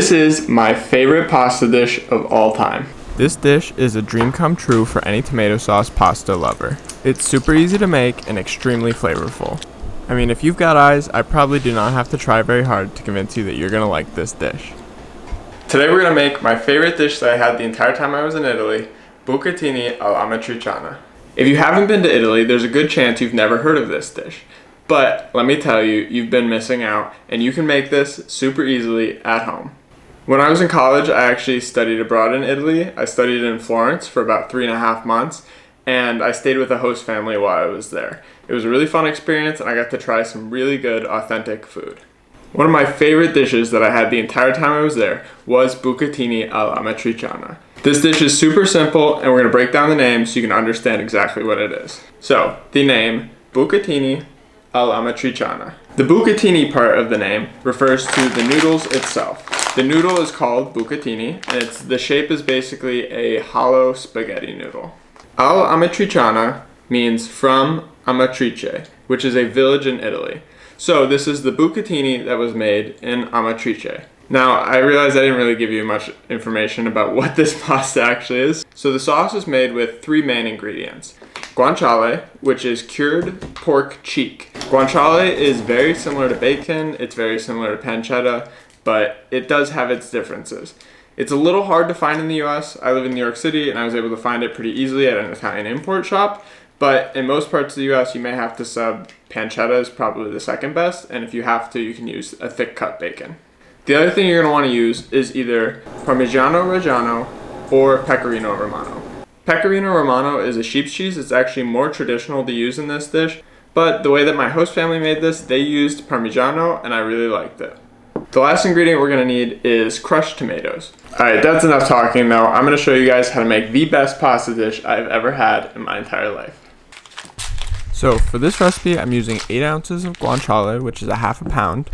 This is my favorite pasta dish of all time. This dish is a dream come true for any tomato sauce pasta lover. It's super easy to make and extremely flavorful. I mean, if you've got eyes, I probably do not have to try very hard to convince you that you're gonna like this dish. Today we're gonna make my favorite dish that I had the entire time I was in Italy, Bucatini All'Amatriciana. If you haven't been to Italy, there's a good chance you've never heard of this dish. But let me tell you, you've been missing out, and you can make this super easily at home. When I was in college, I actually studied abroad in Italy. I studied in Florence for about 3.5 months, and I stayed with a host family while I was there. It was a really fun experience, and I got to try some really good, authentic food. One of my favorite dishes that I had the entire time I was there was Bucatini All'Amatriciana. This dish is super simple, and we're going to break down the name so you can understand exactly what it is. So, the name, Bucatini All'Amatriciana. The bucatini part of the name refers to the noodles itself. The noodle is called bucatini, and the shape is basically a hollow spaghetti noodle. All'Amatriciana means from Amatrice, which is a village in Italy. So this is the bucatini that was made in Amatrice. Now, I realize I didn't really give you much information about what this pasta actually is. So the sauce is made with 3 main ingredients. Guanciale, which is cured pork cheek. Guanciale is very similar to bacon, it's very similar to pancetta, but it does have its differences. It's a little hard to find in the US. I live in New York City and I was able to find it pretty easily at an Italian import shop, but in most parts of the US you may have to sub. Pancetta is probably the second best, and if you have to, you can use a thick cut bacon. The other thing you're going to want to use is either Parmigiano Reggiano or Pecorino Romano. Pecorino Romano is a sheep's cheese. It's actually more traditional to use in this dish, but the way that my host family made this, they used Parmigiano, and I really liked it. The last ingredient we're going to need is crushed tomatoes. Alright, that's enough talking though. I'm going to show you guys how to make the best pasta dish I've ever had in my entire life. So for this recipe, I'm using 8 ounces of guanciale, which is a half a pound,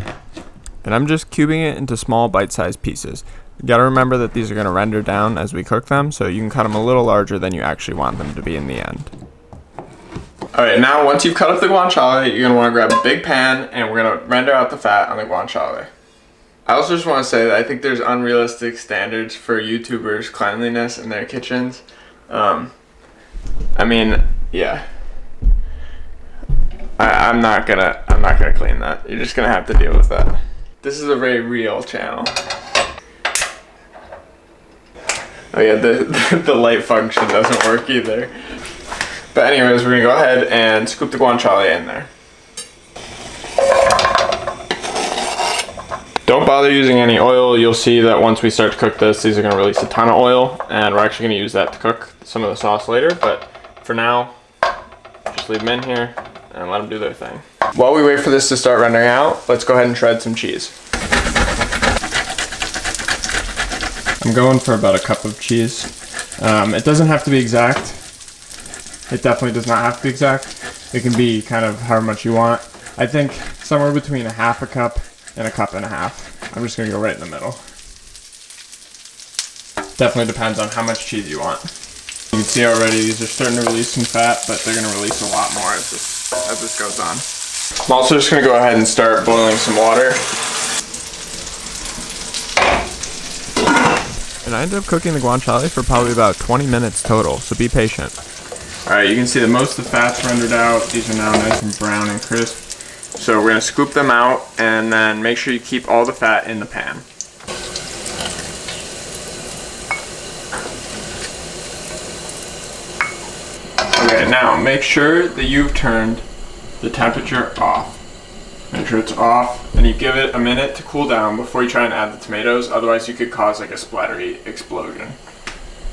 and I'm just cubing it into small bite-sized pieces. You gotta remember that these are gonna render down as we cook them, so you can cut them a little larger than you actually want them to be in the end. Alright, now once you've cut up the guanciale, you're gonna wanna grab a big pan and we're gonna render out the fat on the guanciale. I also just wanna say that I think there's unrealistic standards for YouTubers' cleanliness in their kitchens. Yeah. I'm not gonna clean that. You're just gonna have to deal with that. This is a very real channel. Oh yeah, the light function doesn't work either. But anyways, we're gonna go ahead and scoop the guanciale in there. Don't bother using any oil. You'll see that once we start to cook this, these are gonna release a ton of oil, and we're actually gonna use that to cook some of the sauce later. But for now, just leave them in here and let them do their thing. While we wait for this to start rendering out, let's go ahead and shred some cheese. I'm going for about a cup of cheese. It doesn't have to be exact. It definitely does not have to be exact. It can be kind of however much you want. I think somewhere between a half a cup and a cup and a half. I'm just gonna go right in the middle. Definitely depends on how much cheese you want. You can see already these are starting to release some fat, but they're gonna release a lot more as this goes on. I'm also just gonna go ahead and start boiling some water. And I ended up cooking the guanciale for probably about 20 minutes total, so be patient. Alright, you can see that most of the fat's rendered out. These are now nice and brown and crisp. So we're gonna scoop them out and then make sure you keep all the fat in the pan. Okay, now make sure that you've turned the temperature off. Make sure it's off, and you give it a minute to cool down before you try and add the tomatoes, otherwise you could cause like a splattery explosion.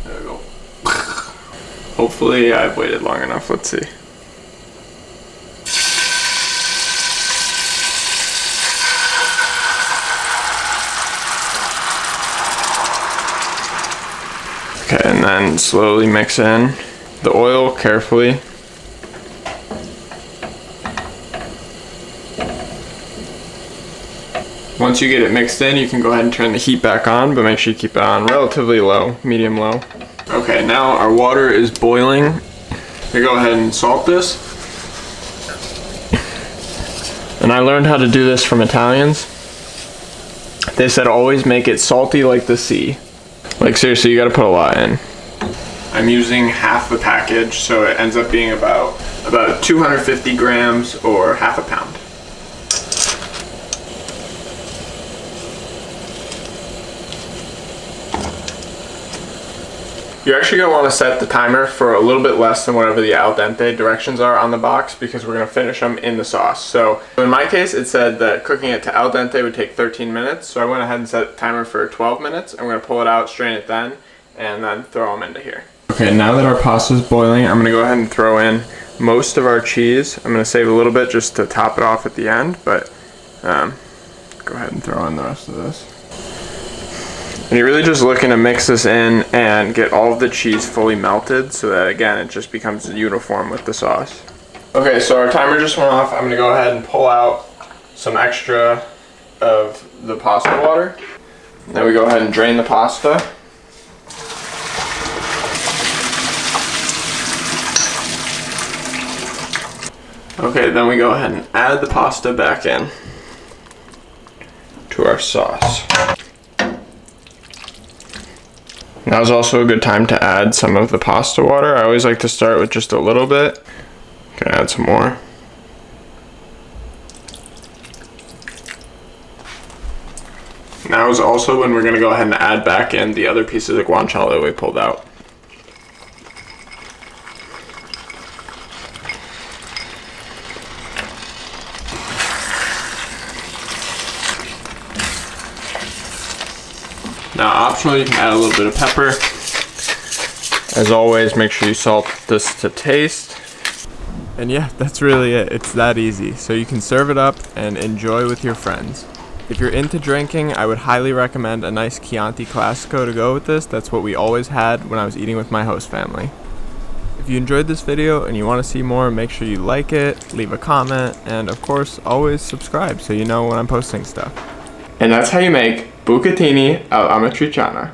There we go. Hopefully I've waited long enough, let's see. Okay, and then slowly mix in the oil carefully. Once you get it mixed in, you can go ahead and turn the heat back on, but make sure you keep it on relatively low, medium low. Okay, now our water is boiling. We go ahead and salt this. And I learned how to do this from Italians. They said always make it salty like the sea. Like seriously, you gotta put a lot in. I'm using half the package, so it ends up being about 250 grams or half a pound. You're actually going to want to set the timer for a little bit less than whatever the al dente directions are on the box, because we're going to finish them in the sauce. So in my case, it said that cooking it to al dente would take 13 minutes. So I went ahead and set the timer for 12 minutes. I'm going to pull it out, strain it then, and then throw them into here. Okay, now that our pasta is boiling, I'm going to go ahead and throw in most of our cheese. I'm going to save a little bit just to top it off at the end, but go ahead and throw in the rest of this. And you're really just looking to mix this in and get all of the cheese fully melted so that, again, it just becomes uniform with the sauce. Okay, so our timer just went off. I'm going to go ahead and pull out some extra of the pasta water. Then we go ahead and drain the pasta. Okay, then we go ahead and add the pasta back in to our sauce. Now is also a good time to add some of the pasta water. I always like to start with just a little bit. Can add some more. Now is also when we're going to go ahead and add back in the other pieces of guanciale that we pulled out. Now optionally, you can add a little bit of pepper. As always, make sure you salt this to taste. And yeah, that's really it. It's that easy. So you can serve it up and enjoy with your friends. If you're into drinking, I would highly recommend a nice Chianti Classico to go with this. That's what we always had when I was eating with my host family. If you enjoyed this video and you want to see more, make sure you like it, leave a comment, and of course, always subscribe so you know when I'm posting stuff. And that's how you make Bucatini All'Amatriciana.